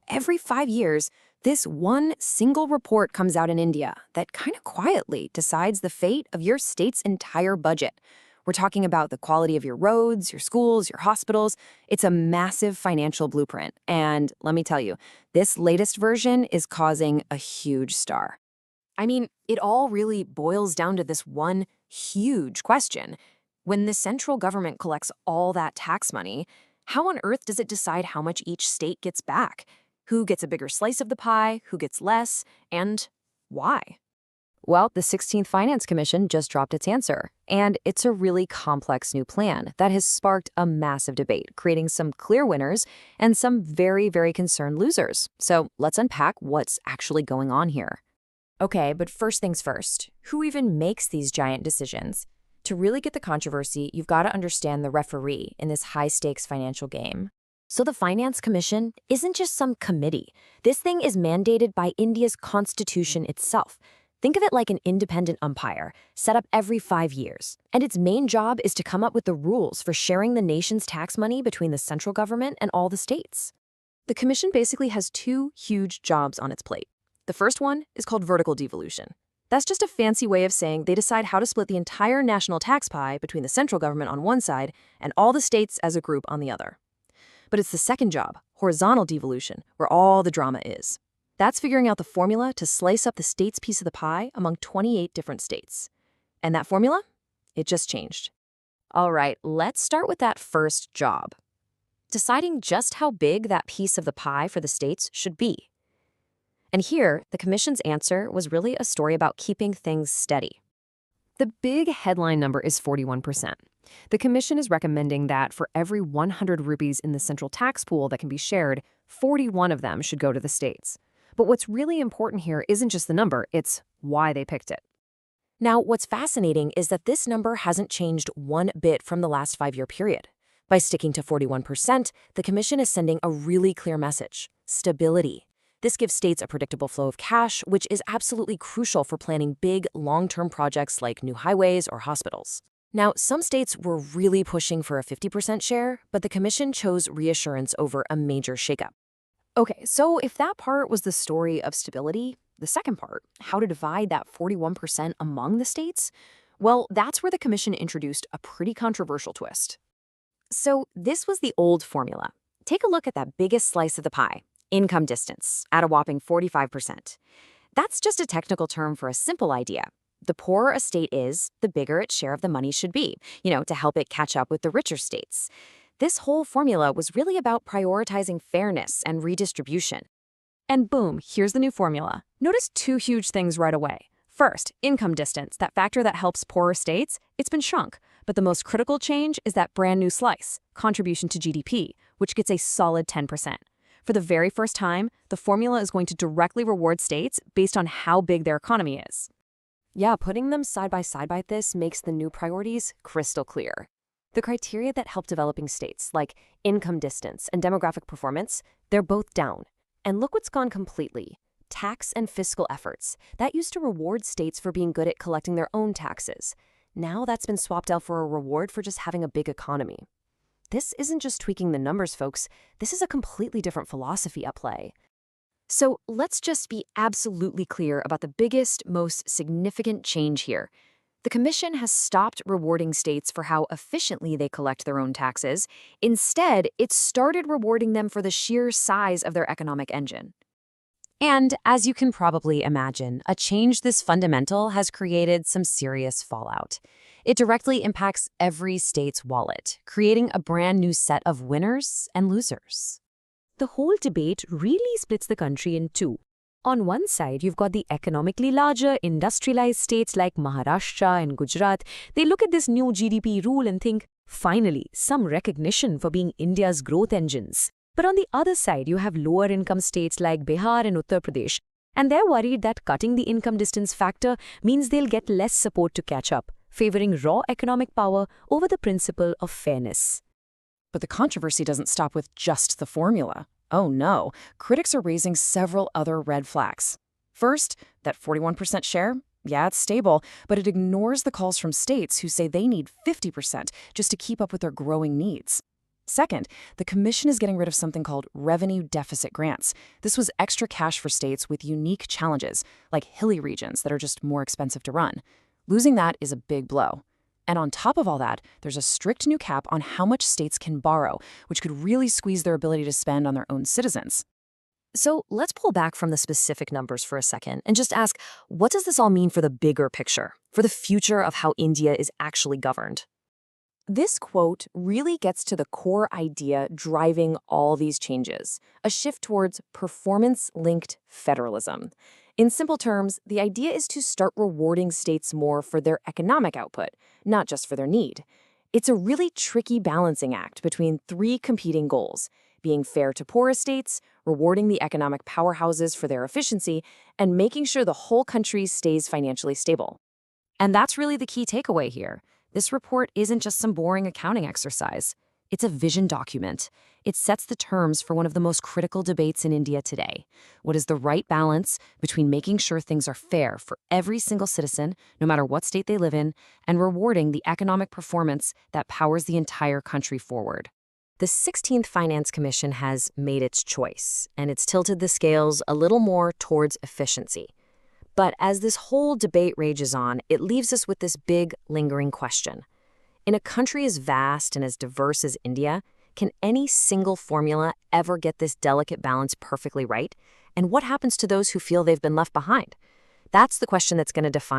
Every 5 years, this one single report comes out in India that kind of quietly decides the fate of your state's entire budget. We're talking about the quality of your roads, your schools, your hospitals. It's a massive financial blueprint. And let me tell you, this latest version is causing a huge star. I mean, it all really boils down to this one huge question. When the central government collects all that tax money, how on earth does it decide how much each state gets back? Who gets a bigger slice of the pie, who gets less, and why? Well, the 16th Finance Commission just dropped its answer, and it's a really complex new plan that has sparked a massive debate, creating some clear winners and some very, very concerned losers. So let's unpack what's actually going on here. Okay, but first things first, who even makes these giant decisions? To really get the controversy, you've got to understand the referee in this high-stakes financial game. So the Finance Commission isn't just some committee. This thing is mandated by India's constitution itself. Think of it like an independent umpire, set up every 5 years. And its main job is to come up with the rules for sharing the nation's tax money between the central government and all the states. The commission basically has two huge jobs on its plate. The first one is called vertical devolution. That's just a fancy way of saying they decide how to split the entire national tax pie between the central government on one side and all the states as a group on the other. But it's the second job, horizontal devolution, where all the drama is. That's figuring out the formula to slice up the state's piece of the pie among 28 different states. And that formula? It just changed. All right, let's start with that first job. Deciding just how big that piece of the pie for the states should be. And here, the Commission's answer was really a story about keeping things steady. The big headline number is 41%. The Commission is recommending that for every 100 rupees in the central tax pool that can be shared, 41 of them should go to the states. But what's really important here isn't just the number, it's why they picked it. Now, what's fascinating is that this number hasn't changed one bit from the last 5-year period. By sticking to 41%, the Commission is sending a really clear message: stability. This gives states a predictable flow of cash, which is absolutely crucial for planning big, long-term projects like new highways or hospitals. Now, some states were really pushing for a 50% share, but the Commission chose reassurance over a major shakeup. Okay, so if that part was the story of stability, the second part, how to divide that 41% among the states, well, that's where the Commission introduced a pretty controversial twist. So this was the old formula. Take a look at that biggest slice of the pie. Income distance, at a whopping 45%. That's just a technical term for a simple idea. The poorer a state is, the bigger its share of the money should be, to help it catch up with the richer states. This whole formula was really about prioritizing fairness and redistribution. And boom, here's the new formula. Notice two huge things right away. First, income distance, that factor that helps poorer states, it's been shrunk. But the most critical change is that brand new slice, contribution to GDP, which gets a solid 10%. For the very first time, the formula is going to directly reward states based on how big their economy is. Yeah, putting them side by this makes the new priorities crystal clear. The criteria that help developing states, like income distance and demographic performance, they're both down. And look what's gone completely. Tax and fiscal efforts. That used to reward states for being good at collecting their own taxes. Now that's been swapped out for a reward for just having a big economy. This isn't just tweaking the numbers, folks. This is a completely different philosophy at play. So let's just be absolutely clear about the biggest, most significant change here. The Commission has stopped rewarding states for how efficiently they collect their own taxes. Instead, it started rewarding them for the sheer size of their economic engine. And as you can probably imagine, a change this fundamental has created some serious fallout. It directly impacts every state's wallet, creating a brand new set of winners and losers. The whole debate really splits the country in two. On one side, you've got the economically larger, industrialized states like Maharashtra and Gujarat. They look at this new GDP rule and think, finally, some recognition for being India's growth engines. But on the other side, you have lower-income states like Bihar and Uttar Pradesh, and they're worried that cutting the income distance factor means they'll get less support to catch up, favoring raw economic power over the principle of fairness. But the controversy doesn't stop with just the formula. Oh no, critics are raising several other red flags. First, that 41% share? Yeah, it's stable, but it ignores the calls from states who say they need 50% just to keep up with their growing needs. Second, the Commission is getting rid of something called revenue deficit grants. This was extra cash for states with unique challenges, like hilly regions that are just more expensive to run. Losing that is a big blow. And on top of all that, there's a strict new cap on how much states can borrow, which could really squeeze their ability to spend on their own citizens. So let's pull back from the specific numbers for a second and just ask, what does this all mean for the bigger picture, for the future of how India is actually governed? This quote really gets to the core idea driving all these changes, a shift towards performance-linked federalism. In simple terms, the idea is to start rewarding states more for their economic output, not just for their need. It's a really tricky balancing act between three competing goals: being fair to poorer states, rewarding the economic powerhouses for their efficiency, and making sure the whole country stays financially stable. And that's really the key takeaway here. This report isn't just some boring accounting exercise. It's a vision document. It sets the terms for one of the most critical debates in India today. What is the right balance between making sure things are fair for every single citizen, no matter what state they live in, and rewarding the economic performance that powers the entire country forward? The 16th Finance Commission has made its choice, and it's tilted the scales a little more towards efficiency. But as this whole debate rages on, it leaves us with this big, lingering question. In a country as vast and as diverse as India, can any single formula ever get this delicate balance perfectly right? And what happens to those who feel they've been left behind? That's the question that's going to define